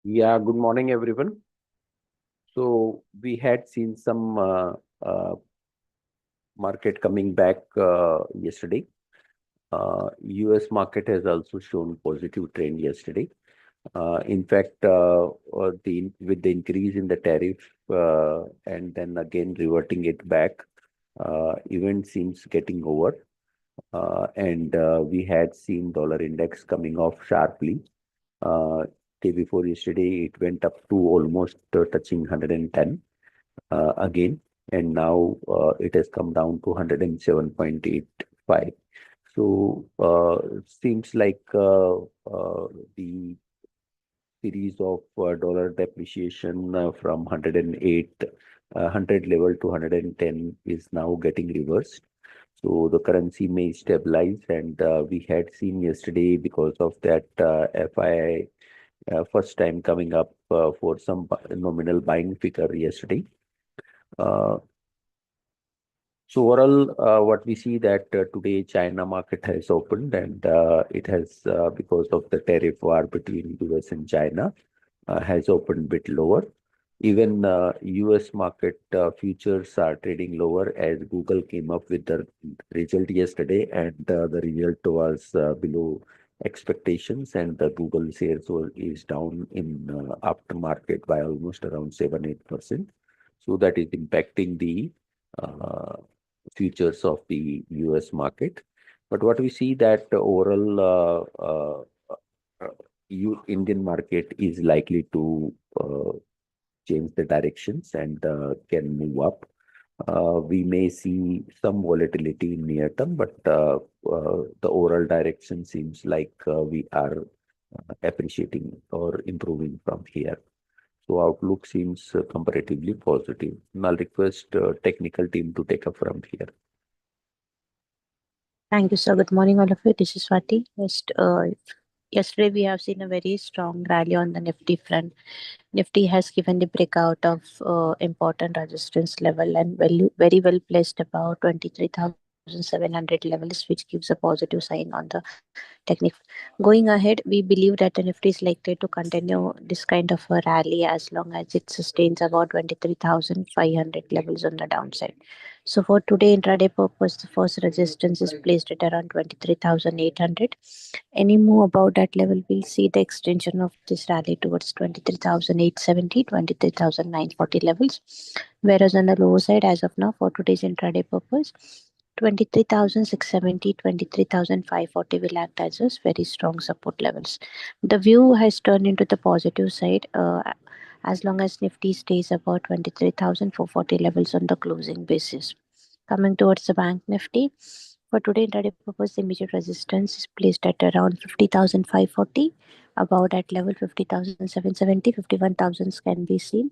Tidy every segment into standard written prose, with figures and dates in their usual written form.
Yeah, good morning, everyone. So we had seen some market coming back yesterday. US market has also shown positive trend yesterday. In fact, with the increase in the tariff and then again reverting it back, event seems getting over. And we had seen dollar index coming off sharply. Uh, Day before yesterday, it went up to almost touching 110 again, and now it has come down to 107.85. So it seems like the series of dollar depreciation from 108, 100 level to 110 is now getting reversed. So the currency may stabilize, and we had seen yesterday because of that FII first time coming up for some nominal buying figure yesterday. Uh, So overall, what we see that today China market has opened and it has because of the tariff war between US and China has opened bit lower. Even US market futures are trading lower as Google came up with the result yesterday, and the result was below expectations, and the Google shares is down in aftermarket by almost around 7-8%. So that is impacting the uh, futures of the US market. But what we see that overall Indian market is likely to change the directions and can move up. We may see some volatility in near term, but the overall direction seems like we are appreciating or improving from here. So outlook seems comparatively positive. And I'll request technical team to take up from here. Thank you, sir. Good morning, all of you. This is Swati. Yesterday, we have seen a very strong rally on the Nifty front. Nifty has given the breakout of important resistance level and very well placed about 23,700 levels, which gives a positive sign on the technique. Going ahead, we believe that the Nifty is likely to continue this kind of a rally as long as it sustains about 23,500 levels on the downside. So for today intraday purpose, the first resistance is placed at around 23,800. Any move above that level will see the extension of this rally towards 23,870, 23,940 levels. Whereas on the lower side, as of now, for today's intraday purpose, 23,670, 23,540 will act as a very strong support levels. The view has turned into the positive side as long as Nifty stays above 23,440 levels on the closing basis. Coming towards the bank Nifty, for today intraday purpose, the immediate resistance is placed at around 50,540. About that level, 50,770, 51,000 can be seen,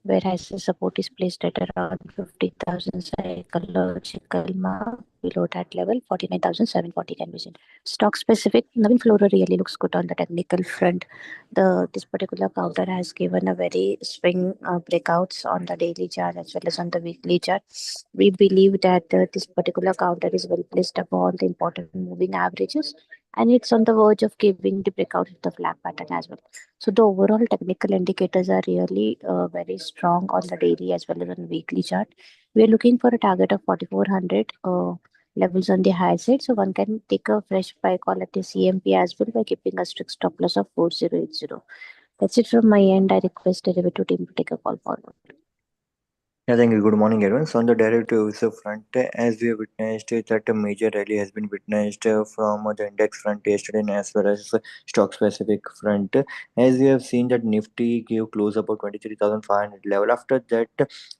whereas the support is placed at around 50,000 psychological mark. Below that level, 49,740 can be seen. Stock specific, Navin Flora really looks good on the technical front. This particular counter has given a very swing breakouts on the daily chart as well as on the weekly chart. We believe that this particular counter is well placed above the important moving averages, and it's on the verge of giving the breakout of the flag pattern as well. So the overall technical indicators are really very strong on the daily as well as on the weekly chart. We are looking for a target of 4,400 levels on the high side, so one can take a fresh buy call at the CMP as well by keeping a strict stop loss of 4,080. That's it from my end. I request the derivative team to take a call forward. Yeah, thank you. Good morning, everyone. So on the derivatives front, as we have witnessed that a major rally has been witnessed from the index front yesterday and as well as stock specific front. As we have seen that Nifty gave close about 23,500 level. After that,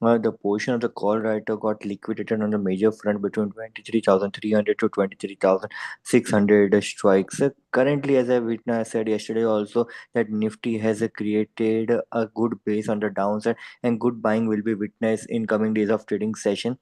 the portion of the call writer got liquidated on the major front between 23,300 to 23,600 strikes. Currently, as I witnessed, said yesterday also that Nifty has created a good base on the downside and good buying will be witnessed in coming days of trading session.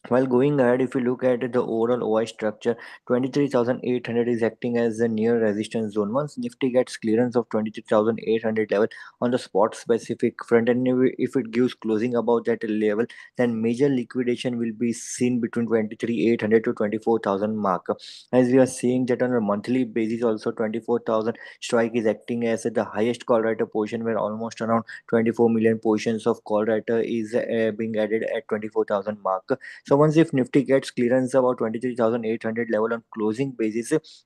While going ahead, if you look at the overall OI structure, 23,800 is acting as a near resistance zone. Once Nifty gets clearance of 23,800 level on the spot specific front, and if it gives closing above that level, then major liquidation will be seen between 23,800 to 24,000 mark. As we are seeing that on a monthly basis, also 24,000 strike is acting as the highest call writer position, where almost around 24 million positions of call writer is being added at 24,000 mark. So once if Nifty gets clearance about 23,800 level on closing basis,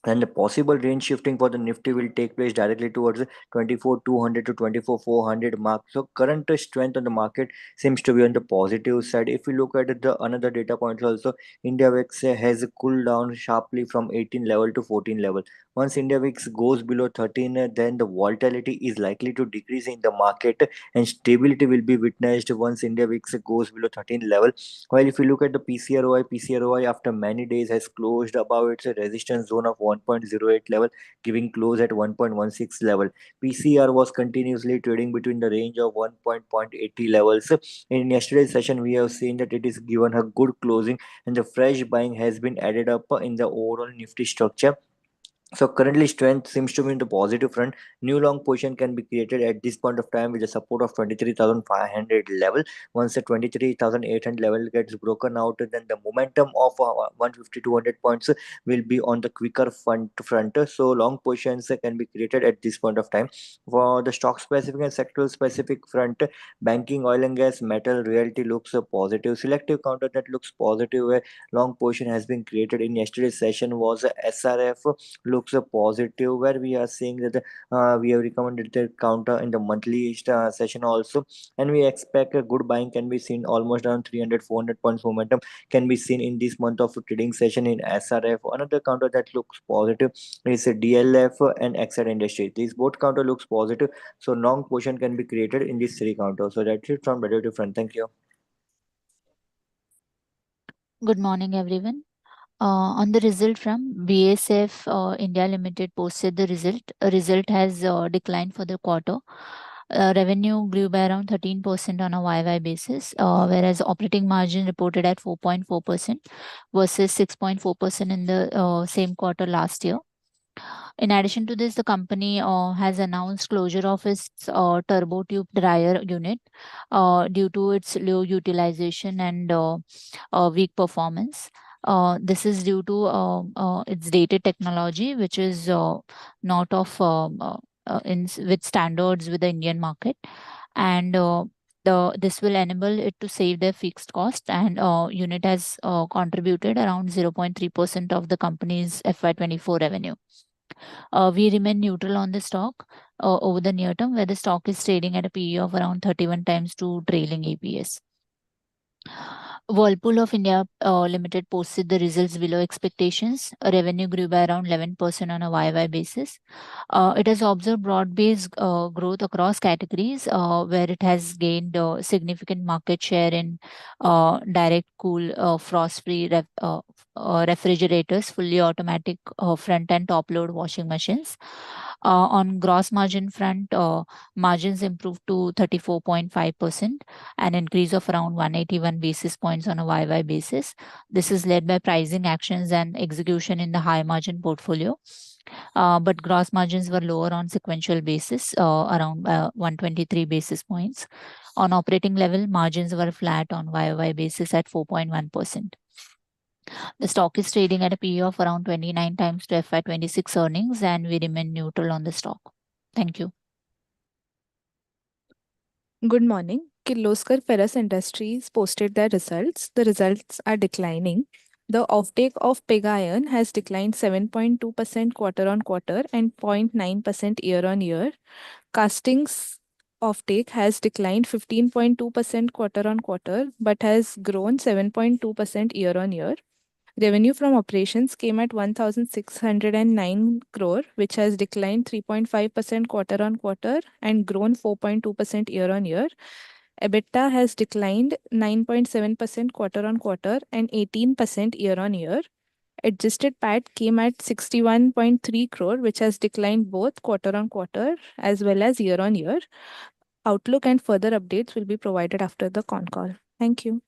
and the possible range shifting for the Nifty will take place directly towards the 24,200 to 24,400 mark. So current strength on the market seems to be on the positive side. If we look at the another data points also, India VIX has cooled down sharply from 18 level to 14 level. Once India VIX goes below 13, then the volatility is likely to decrease in the market, and stability will be witnessed once India VIX goes below 13 level. While if you look at the PCROI after many days has closed above its resistance zone of 1.08 level, giving close at 1.16 level. PCR was continuously trading between the range of 1.80 levels. In yesterday's session, we have seen that it is given a good closing, and the fresh buying has been added up in the overall Nifty structure. So currently strength seems to be in the positive front. New long position can be created at this point of time with the support of 23,500 level. Once the 23,800 level gets broken out, then the momentum of 150 200 points will be on the quicker front. So long positions can be created at this point of time. For the stock specific and sectoral specific front, banking, oil and gas, metal, realty looks positive. Selective counter that looks positive where long position has been created in yesterday's session was SRF looks positive, where we are seeing that we have recommended the counter in the monthly session also, and we expect a good buying can be seen almost around 300 400 points momentum can be seen in this month of trading session in SRF. Another counter that looks positive is a DLF and Exide Industry. These both counter looks positive, so long position can be created in these three counters. So that's it from Better Different. Thank you. Good morning, everyone. On the result from BSF India Limited posted the result. Result has declined for the quarter. Revenue grew by around 13% on a YY basis, whereas operating margin reported at 4.4% versus 6.4% in the same quarter last year. In addition to this, the company has announced closure of its turbo tube dryer unit due to its low utilization and weak performance. This is due to its dated technology, which is not of with standards with the Indian market, and this will enable it to save their fixed cost, and unit has contributed around 0.3% of the company's FY24 revenue. We remain neutral on the stock over the near term, where the stock is trading at a PE of around 31 times to trailing EPS. Whirlpool of India Limited posted the results below expectations. Revenue grew by around 11% on a YY basis. It has observed broad-based growth across categories, where it has gained significant market share in direct cool, frost-free refrigerators, fully automatic front and top-load washing machines. On gross margin front, margins improved to 34.5%, an increase of around 181 basis points on a YY basis. This is led by pricing actions and execution in the high margin portfolio. But gross margins were lower on sequential basis, around 123 basis points. On operating level, margins were flat on YY basis at 4.1%. The stock is trading at a PE of around 29 times to FY26 earnings, and we remain neutral on the stock. Thank you. Good morning. Kirloskar Ferrous Industries posted their results. The results are declining. The offtake of pig iron has declined 7.2% quarter on quarter and 0.9% year on year. Castings offtake has declined 15.2% quarter on quarter but has grown 7.2% year on year. Revenue from operations came at 1,609 crore, which has declined 3.5% quarter on quarter and grown 4.2% year on year. EBITDA has declined 9.7% quarter on quarter and 18% year on year. Adjusted PAT came at 61.3 crore, which has declined both quarter on quarter as well as year on year. Outlook and further updates will be provided after the con call. Thank you.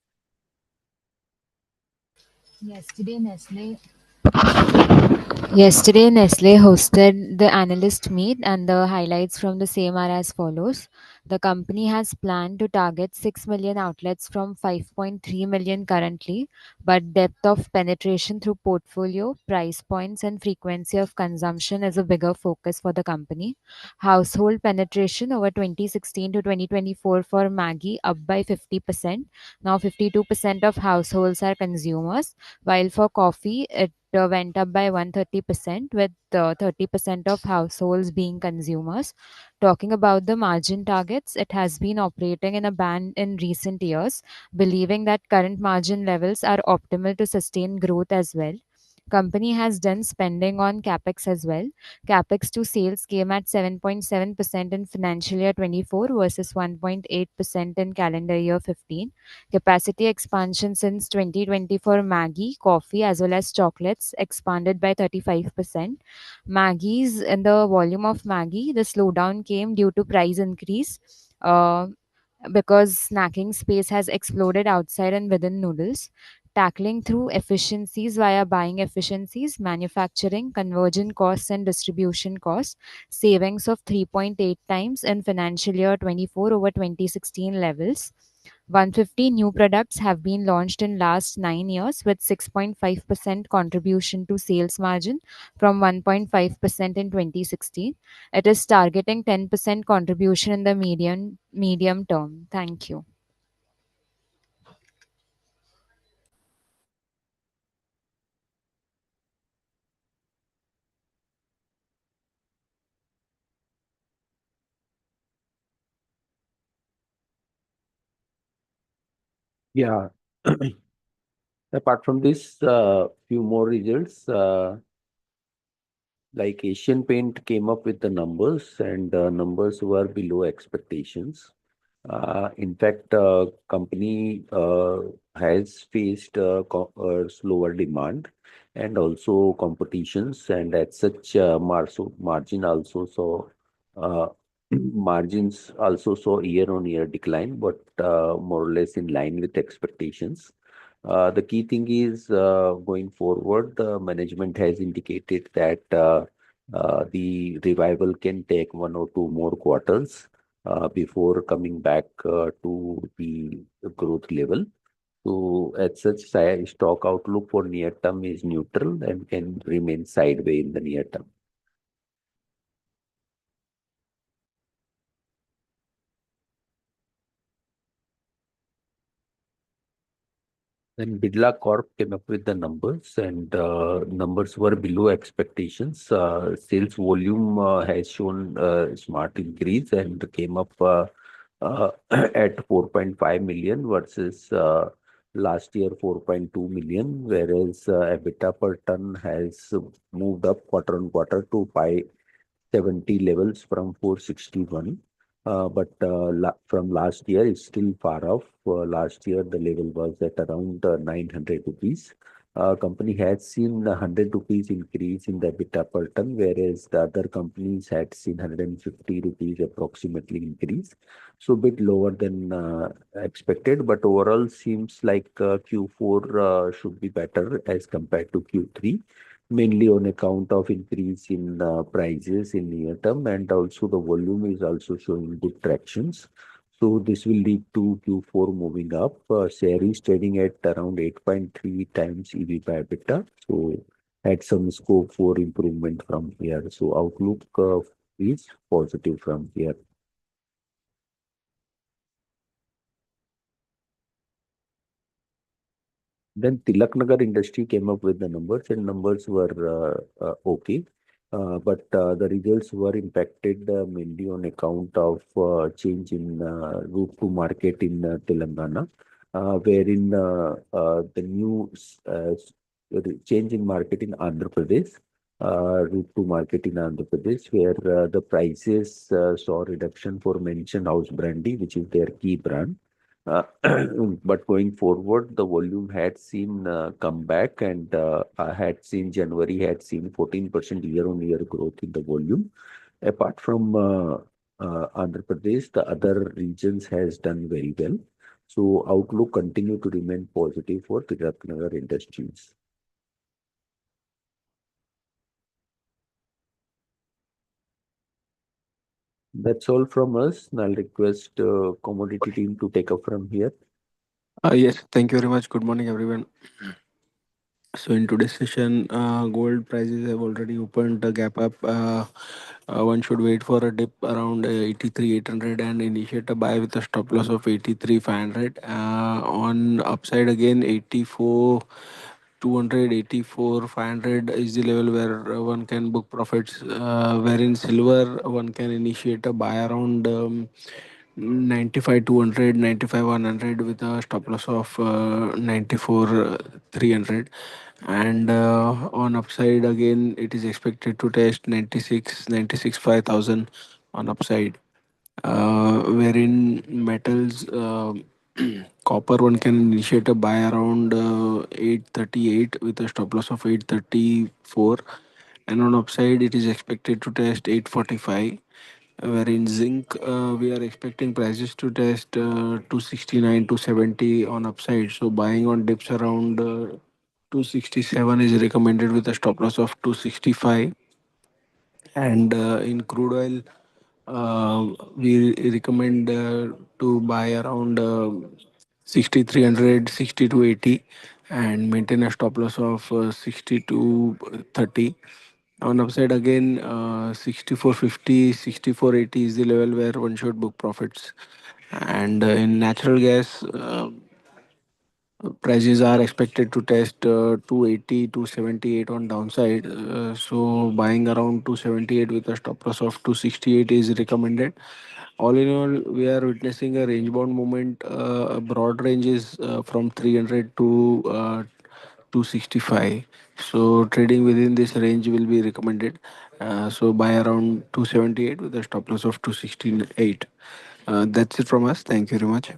Yesterday, Nestle hosted the analyst meet, and the highlights from the same are as follows. The company has planned to target 6 million outlets from 5.3 million currently, but depth of penetration through portfolio, price points, and frequency of consumption is a bigger focus for the company. Household penetration over 2016 to 2024 for Maggi up by 50%. Now 52% of households are consumers, while for coffee, it went up by 130%, with 30% of households being consumers. Talking about the margin targets, it has been operating in a band in recent years, believing that current margin levels are optimal to sustain growth as well. Company has done spending on capex as well. Capex to sales came at 7.7% in financial year 24 versus 1.8% in calendar year 15. Capacity expansion since 2020 for Maggi, coffee, as well as chocolates expanded by 35%. Maggie's in the volume of Maggi, the slowdown came due to price increase. Because snacking space has exploded outside and within noodles. Tackling through efficiencies via buying efficiencies, manufacturing, conversion costs, and distribution costs, savings of 3.8 times in financial year 24 over 2016 levels. 150 new products have been launched in last 9 years with 6.5% contribution to sales margin from 1.5% in 2016. It is targeting 10% contribution in the medium term. Thank you. Yeah. Apart from this, few more results. Like Asian Paint came up with the numbers, and numbers were below expectations. In fact, company has faced slower demand and also competitions, and at such margin also saw uh, margins also saw year-on-year decline, but more or less in line with expectations. The key thing is going forward, the management has indicated that the revival can take 1 or 2 more quarters before coming back to the growth level. So, as such, stock outlook for near term is neutral and can remain sideways in the near term. Then Birla Corp came up with the numbers, and numbers were below expectations. Sales volume has shown smart increase and came up at 4.5 million versus last year 4.2 million, whereas EBITDA per ton has moved up quarter on quarter to 570 levels from 461. But from last year, it's still far off. Last year, the level was at around 900 rupees. Company had seen 100 rupees increase in the EBITDA per ton, whereas the other companies had seen 150 rupees approximately increase. So a bit lower than expected, but overall seems like Q4 should be better as compared to Q3, mainly on account of increase in prices in near term, and also the volume is also showing good tractions. So this will lead to Q4 moving up. Share is trading at around 8.3 times EV by EBITDA. So had some scope for improvement from here. So outlook is positive from here. Then Tilaknagar Industry came up with the numbers, and numbers were okay. But the results were impacted mainly on account of change in route to market in Telangana, wherein the new change in market in Andhra Pradesh, route to market in Andhra Pradesh, where the prices saw reduction for mentioned house brandy, which is their key brand. Uh, but going forward, the volume had seen come back, and I had seen January had seen 14% year-on-year growth in the volume. Apart from Andhra Pradesh, the other regions has done very well. So outlook continue to remain positive for Tiratnagar Industries. That's all from us. And I'll request commodity team to take up from here. Yes, thank you very much. Good morning, everyone. So in today's session, gold prices have already opened a gap up. One should wait for a dip around 83,800 and initiate a buy with a stop loss of 83,500. On upside again, 84. 284 500 is the level where one can book profits, where in silver one can initiate a buy around 95 200, 95 100 with a stop loss of 94 300. And on upside again it is expected to test 96 5000 on upside, wherein metals, copper one can initiate a buy around 838 with a stop loss of 834, and on upside it is expected to test 845, wherein zinc we are expecting prices to test 269 to 70 on upside, so buying on dips around 267 is recommended with a stop loss of 265. And in crude oil, we recommend to buy around 6300 to 80 and maintain a stop loss of 60 to 30. On upside again, 6450 6480 is the level where one should book profits. And in natural gas, prices are expected to test 280 to 78 on downside, so buying around 278 with a stop loss of 268 is recommended. All in all, we are witnessing a range bound movement. A broad range is from 300 to 265, so trading within this range will be recommended. So buy around 278 with a stop loss of 268. That's it from us. Thank you very much.